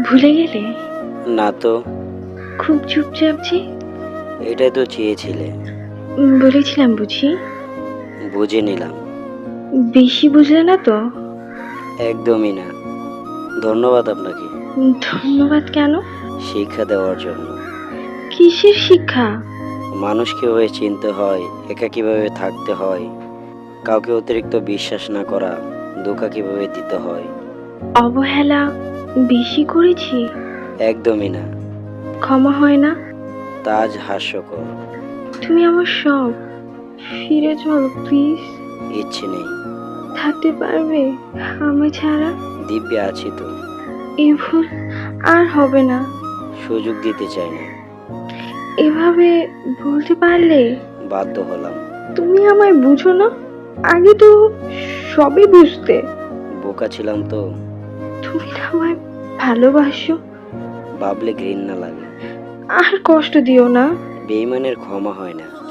ভুলে গেলে? না তো। খুব চুপচাপ যে। এটাই তো চেয়েছিলে। বলেছিলাম বুঝি? বুঝে নিলাম। বেশি বুঝলে না তো? একদমই না। ধন্যবাদ আপনাকে ধন্যবাদ কেন? শিক্ষা দেওয়ার জন্য। কিসের শিক্ষা? মানুষ কিভাবে চিনতে হয়, একা কিভাবে থাকতে হয়, কাউকে অতিরিক্ত বিশ্বাস না করা, ধোঁকা কিভাবে দিতে হয়। অবহেলা বেশি করেছি? একদমই না। ক্ষমা হয় না? তা আজ হাস্যকর। তুমি আমার সব। ফিরে চলো প্লিজ। ইচ্ছে নেই। থাকতে পারবে আমি ছাড়া? দিব্যে আছি তো। এই ভুল আর হবে না। সুযোগ দিতে চাই না। এভাবে বলতে পারলে? বাধ্য হলাম। তুমি আমায় বুঝো না? আগে তো সবই বুঝতে। বোকা ছিলাম তো। তুমি না আমায় ভালোবাসো? ভাবলে ঘৃণা লাগে। আর কষ্ট দিও না। বেইমানের ক্ষমা হয় না।